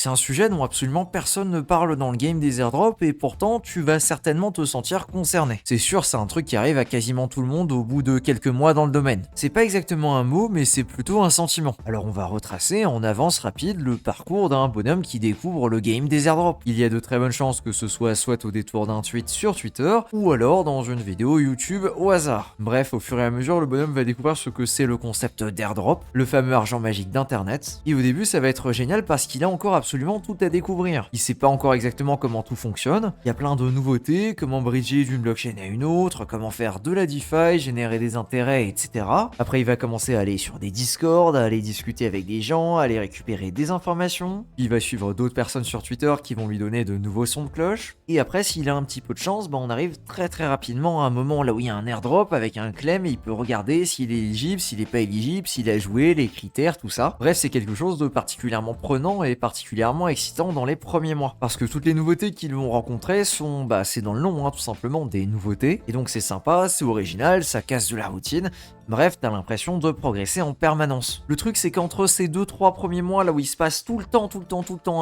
C'est un sujet dont absolument personne ne parle dans le game des airdrops et pourtant tu vas certainement te sentir concerné. C'est sûr, c'est un truc qui arrive à quasiment tout le monde au bout de quelques mois dans le domaine. C'est pas exactement un mot, mais c'est plutôt un sentiment. Alors on va retracer en avance rapide le parcours d'un bonhomme qui découvre le game des airdrops. Il y a de très bonnes chances que ce soit au détour d'un tweet sur Twitter ou alors dans une vidéo YouTube au hasard. Bref, au fur et à mesure, le bonhomme va découvrir ce que c'est le concept d'airdrop, le fameux argent magique d'internet. Et au début, ça va être génial parce qu'il a encore absolument tout à découvrir. Il sait pas encore exactement comment tout fonctionne. Il y a plein de nouveautés, comment bridger d'une blockchain à une autre, comment faire de la DeFi, générer des intérêts, etc. Après, il va commencer à aller sur des Discord, à aller discuter avec des gens, à aller récupérer des informations. Il va suivre d'autres personnes sur Twitter qui vont lui donner de nouveaux sons de cloche. Et après, s'il a un petit peu de chance, on arrive très rapidement à un moment là où il y a un airdrop avec un claim et il peut regarder s'il est éligible, s'il est pas éligible, s'il a joué, les critères, tout ça. Bref, c'est quelque chose de particulièrement prenant et particulièrement excitant dans les premiers mois. Parce que toutes les nouveautés qu'ils vont rencontrer sont, c'est dans le nom, tout simplement, des nouveautés. Et donc c'est sympa, c'est original, ça casse de la routine. Bref, t'as l'impression de progresser en permanence. Le truc, c'est qu'entre ces 2-3 premiers mois, là où il se passe tout le temps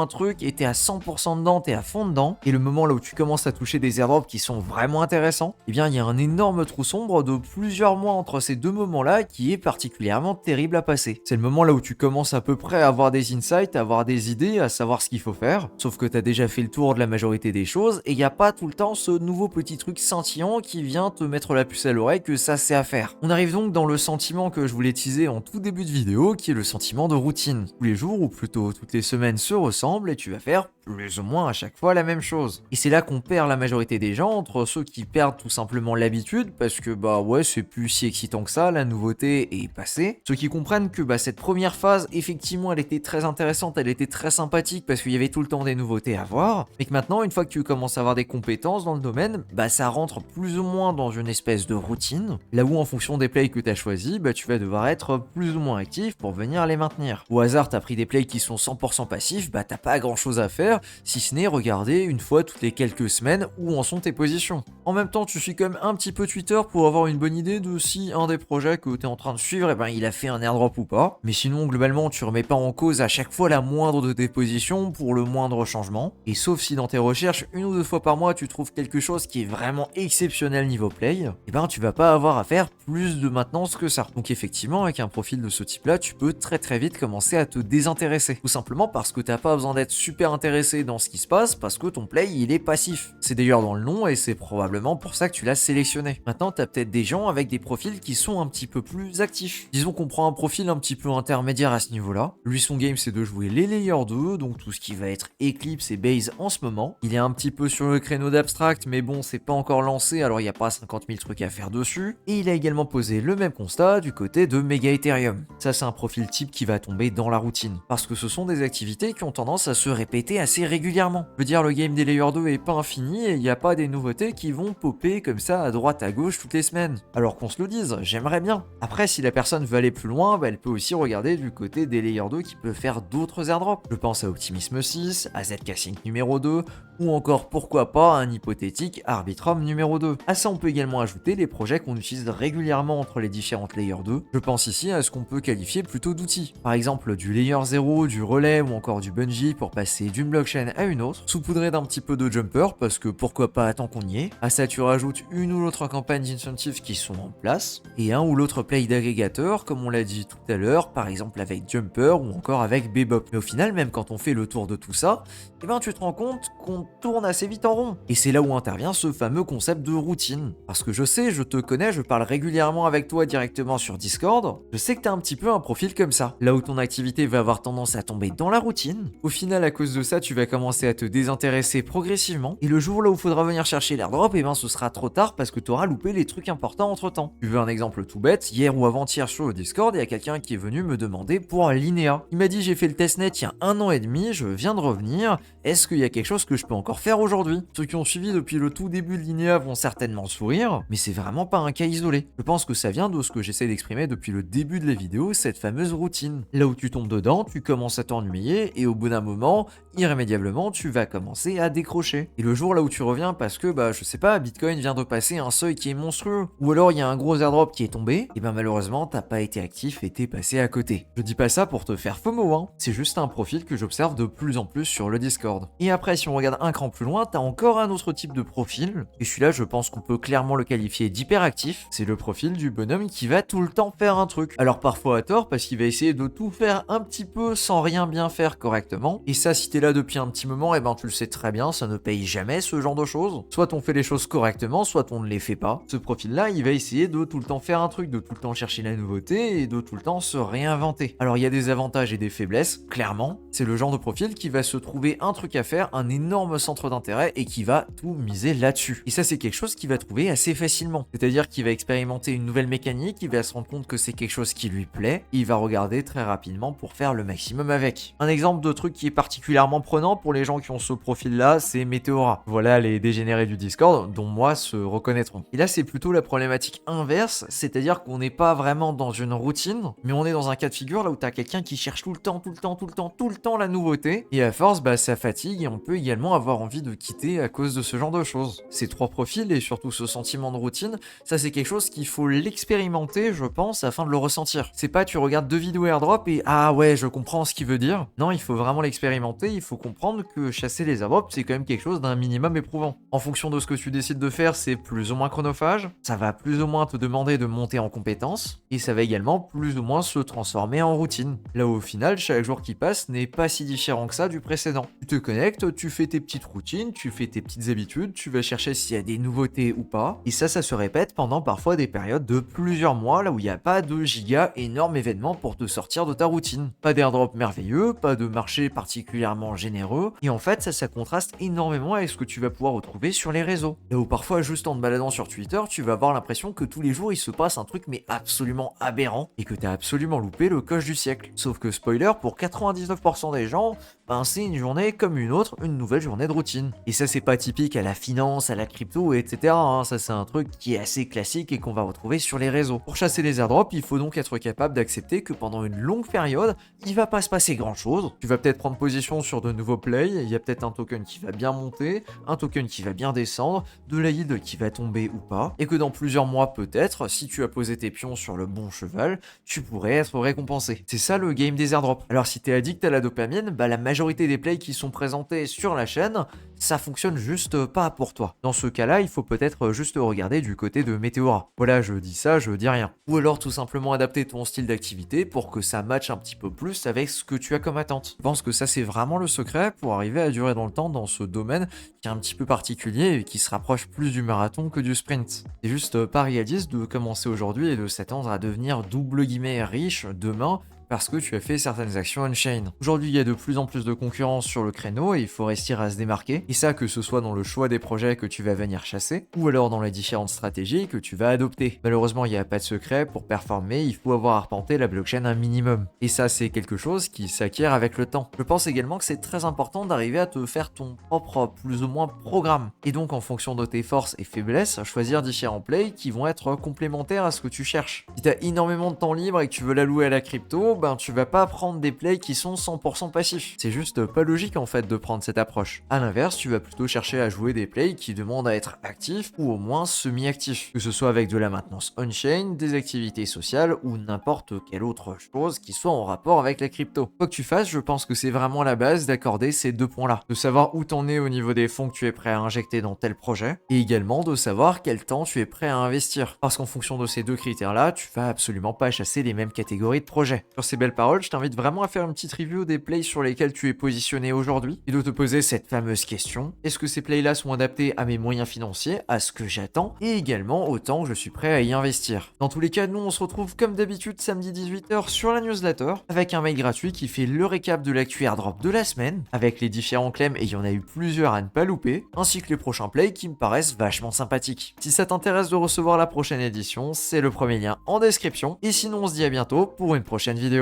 un truc, et t'es à 100% dedans, t'es à fond dedans, et le moment là où tu commences à toucher des airdrops qui sont vraiment intéressants, eh bien, il y a un énorme trou sombre de plusieurs mois entre ces deux moments-là qui est particulièrement terrible à passer. C'est le moment là où tu commences à peu près à avoir des insights, à avoir des idées, à savoir ce qu'il faut faire, sauf que t'as déjà fait le tour de la majorité des choses, et il n'y a pas tout le temps ce nouveau petit truc scintillant qui vient te mettre la puce à l'oreille que ça c'est à faire. On arrive donc dans le sentiment que je voulais teaser en tout début de vidéo, qui est le sentiment de routine. Tous les jours, ou plutôt toutes les semaines se ressemblent et tu vas faire plus ou moins à chaque fois la même chose. Et c'est là qu'on perd la majorité des gens, entre ceux qui perdent tout simplement l'habitude, parce que c'est plus si excitant que ça, la nouveauté est passée. Ceux qui comprennent que cette première phase, effectivement, elle était très intéressante, elle était très sympathique, parce qu'il y avait tout le temps des nouveautés à voir, mais que maintenant, une fois que tu commences à avoir des compétences dans le domaine, ça rentre plus ou moins dans une espèce de routine, là où en fonction des plays que tu as choisi, tu vas devoir être plus ou moins actif pour venir les maintenir. Au hasard, t'as pris des plays qui sont 100% passifs, t'as pas grand chose à faire, si ce n'est regarder une fois toutes les quelques semaines où en sont tes positions. En même temps, tu suis quand même un petit peu Twitter pour avoir une bonne idée de si un des projets que tu es en train de suivre, il a fait un airdrop ou pas. Mais sinon, globalement, tu remets pas en cause à chaque fois la moindre de tes positions pour le moindre changement. Et sauf si dans tes recherches, une ou deux fois par mois, tu trouves quelque chose qui est vraiment exceptionnel niveau play, tu vas pas avoir à faire plus de maintenance que ça. Donc effectivement, avec un profil de ce type-là, tu peux très vite commencer à te désintéresser. Tout simplement parce que t'as pas besoin d'être super intéressé dans ce qui se passe, parce que ton play, il est passif. C'est d'ailleurs dans le nom et c'est probablement pour ça que tu l'as sélectionné. Maintenant, t'as peut-être des gens avec des profils qui sont un petit peu plus actifs. Disons qu'on prend un profil un petit peu intermédiaire à ce niveau-là. Lui, son game, c'est de jouer les layers 2, donc tout ce qui va être Eclipse et Base en ce moment. Il est un petit peu sur le créneau d'abstract, mais bon, c'est pas encore lancé, alors il n'y a pas 50 000 trucs à faire dessus. Et il a également posé le même constat du côté de Mega Ethereum. Ça, c'est un profil type qui va tomber dans la routine, parce que ce sont des activités qui ont tendance à se répéter assez régulièrement. Je veux dire, le game des layers 2 est pas infini et il n'y a pas des nouveautés qui vont popper comme ça à droite à gauche toutes les semaines. Alors qu'on se le dise, j'aimerais bien. Après, si la personne veut aller plus loin, elle peut aussi regarder du côté des layers 2 qui peuvent faire d'autres airdrops. Je pense à Optimism 6, à ZK-Sync numéro 2, ou encore pourquoi pas un hypothétique Arbitrum numéro 2. À ça, on peut également ajouter les projets qu'on utilise régulièrement entre les différentes layers 2. Je pense ici à ce qu'on peut qualifier plutôt d'outils. Par exemple, du layer 0, du relais ou encore du bungee pour passer d'une blockchain à une autre, saupoudré d'un petit peu de jumper parce que pourquoi pas tant qu'on y est. À ça, tu rajoutes une ou l'autre campagne d'incentive qui sont en place et un ou l'autre play d'agrégateur, comme on l'a dit tout à l'heure, par exemple avec Jumper ou encore avec Bebop. Mais au final, même quand on fait le tour de tout ça, tu te rends compte qu'on tourne assez vite en rond. Et c'est là où intervient ce fameux concept de routine. Parce que je sais, je te connais, je parle régulièrement avec toi directement sur Discord, je sais que t'as un petit peu un profil comme ça. Là où ton activité va avoir tendance à tomber dans la routine, au final à cause de ça, tu vas commencer à te désintéresser progressivement, et le jour là où il faudra venir chercher l'airdrop, ce sera trop tard parce que tu auras loupé les trucs importants entre temps. Tu veux un exemple tout bête, hier ou avant-hier sur le Discord, il y a quelqu'un qui est venu me demander pour Linéa. Il m'a dit j'ai fait le testnet il y a 1 an et demi, je viens de revenir, est-ce qu'il y a quelque chose que je peux encore faire aujourd'hui. Ceux qui ont suivi depuis le tout début de l'INEA vont certainement sourire, mais c'est vraiment pas un cas isolé. Je pense que ça vient de ce que j'essaie d'exprimer depuis le début de la vidéo, cette fameuse routine. Là où tu tombes dedans, tu commences à t'ennuyer et au bout d'un moment, irrémédiablement, tu vas commencer à décrocher. Et le jour là où tu reviens parce que, je sais pas, Bitcoin vient de passer un seuil qui est monstrueux, ou alors il y a un gros airdrop qui est tombé, et malheureusement, t'as pas été actif et t'es passé à côté. Je dis pas ça pour te faire FOMO, hein. C'est juste un profil que j'observe de plus en plus sur le Discord. Et après, si on regarde un cran plus loin, t'as encore un autre type de profil, et celui-là, je pense qu'on peut clairement le qualifier d'hyperactif. C'est le profil du bonhomme qui va tout le temps faire un truc. Alors parfois à tort, parce qu'il va essayer de tout faire un petit peu sans rien bien faire correctement. Et ça, si t'es là depuis un petit moment, tu le sais très bien, ça ne paye jamais ce genre de choses. Soit on fait les choses correctement, soit on ne les fait pas. Ce profil-là, il va essayer de tout le temps faire un truc, de tout le temps chercher la nouveauté et de tout le temps se réinventer. Alors il y a des avantages et des faiblesses, clairement. C'est le genre de profil qui va se trouver un truc à faire, un énorme centre d'intérêt et qui va tout miser là-dessus. Et ça, c'est quelque chose qu'il va trouver assez facilement. C'est-à-dire qu'il va expérimenter une nouvelle mécanique, il va se rendre compte que c'est quelque chose qui lui plaît, et il va regarder très rapidement pour faire le maximum avec. Un exemple de truc qui est particulièrement prenant pour les gens qui ont ce profil-là, c'est Meteora. Voilà les dégénérés du Discord, dont moi se reconnaîtront. Et là, c'est plutôt la problématique inverse, c'est-à-dire qu'on n'est pas vraiment dans une routine, mais on est dans un cas de figure là où t'as quelqu'un qui cherche tout le temps la nouveauté, et à force, ça fatigue et on peut également avoir envie de quitter à cause de ce genre de choses. Ces trois profils et surtout ce sentiment de routine, ça c'est quelque chose qu'il faut l'expérimenter, je pense, afin de le ressentir. C'est pas tu regardes 2 vidéos airdrop et ah ouais, je comprends ce qu'il veut dire. Non, il faut vraiment l'expérimenter, il faut comprendre que chasser les airdrops, c'est quand même quelque chose d'un minimum éprouvant. En fonction de ce que tu décides de faire, c'est plus ou moins chronophage, ça va plus ou moins te demander de monter en compétences, et ça va également plus ou moins se transformer en routine. Là où au final, chaque jour qui passe n'est pas si différent que ça du précédent. Tu te connectes, tu fais tes petites routines, tu fais tes petites habitudes, tu vas chercher s'il y a des nouveautés ou pas, et ça se répète pendant parfois des périodes de plusieurs mois, là où il n'y a pas de giga énorme événement pour te sortir de ta routine. Pas d'airdrop merveilleux, pas de marché particulièrement généreux, et en fait ça contraste énormément avec ce que tu vas pouvoir retrouver sur les réseaux. Là où parfois juste en te baladant sur Twitter, tu vas avoir l'impression que tous les jours il se passe un truc mais absolument aberrant, et que t'as absolument loupé le coche du siècle. Sauf que spoiler, pour 99% des gens, c'est une journée comme une autre, une nouvelle journée de routine. Et ça c'est pas typique à la finance, à la crypto, etc. Ça c'est un truc qui est assez classique et qu'on va retrouver sur les réseaux. Pour chasser les airdrops, il faut donc être capable d'accepter que pendant une longue période, il va pas se passer grand chose. Tu vas peut-être prendre position sur de nouveaux plays, il y a peut-être un token qui va bien monter, un token qui va bien descendre, de la yield qui va tomber ou pas, et que dans plusieurs mois peut-être, si tu as posé tes pions sur le bon cheval, tu pourrais être récompensé. C'est ça le game des airdrops. Alors si t'es addict à la dopamine, la majorité des plays qui sont présentés sur la chaîne, ça fonctionne juste pas pour toi. Dans ce cas-là, il faut peut-être juste regarder du côté de Meteora. Voilà, je dis ça, je dis rien. Ou alors tout simplement adapter ton style d'activité pour que ça matche un petit peu plus avec ce que tu as comme attente. Je pense que ça c'est vraiment le secret pour arriver à durer dans le temps dans ce domaine qui est un petit peu particulier et qui se rapproche plus du marathon que du sprint. C'est juste pas réaliste de commencer aujourd'hui et de s'attendre à devenir double guillemets riche demain parce que tu as fait certaines actions on-chain. Aujourd'hui, il y a de plus en plus de concurrence sur le créneau et il faut réussir à se démarquer. Et ça, que ce soit dans le choix des projets que tu vas venir chasser, ou alors dans les différentes stratégies que tu vas adopter. Malheureusement, il n'y a pas de secret, pour performer, il faut avoir arpenté la blockchain un minimum. Et ça, c'est quelque chose qui s'acquiert avec le temps. Je pense également que c'est très important d'arriver à te faire ton propre, plus ou moins, programme. Et donc, en fonction de tes forces et faiblesses, choisir différents plays qui vont être complémentaires à ce que tu cherches. Si tu as énormément de temps libre et que tu veux l'allouer à la crypto, tu vas pas prendre des plays qui sont 100% passifs. C'est juste pas logique en fait de prendre cette approche. À l'inverse, tu vas plutôt chercher à jouer des plays qui demandent à être actifs ou au moins semi-actifs. Que ce soit avec de la maintenance on-chain, des activités sociales ou n'importe quelle autre chose qui soit en rapport avec la crypto. Quoi que tu fasses, je pense que c'est vraiment la base d'accorder ces deux points-là. De savoir où t'en es au niveau des fonds que tu es prêt à injecter dans tel projet et également de savoir quel temps tu es prêt à investir. Parce qu'en fonction de ces deux critères-là, tu vas absolument pas chasser les mêmes catégories de projets. Sur ces belles paroles, je t'invite vraiment à faire une petite review des plays sur lesquels tu es positionné aujourd'hui et de te poser cette fameuse question. Est-ce que ces plays-là sont adaptés à mes moyens financiers, à ce que j'attends et également au temps que je suis prêt à y investir? Dans tous les cas, nous on se retrouve comme d'habitude samedi 18h sur la newsletter avec un mail gratuit qui fait le récap de l'actu airdrop de la semaine avec les différents claims et il y en a eu plusieurs à ne pas louper ainsi que les prochains plays qui me paraissent vachement sympathiques. Si ça t'intéresse de recevoir la prochaine édition, c'est le premier lien en description et sinon on se dit à bientôt pour une prochaine vidéo.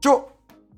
Ciao!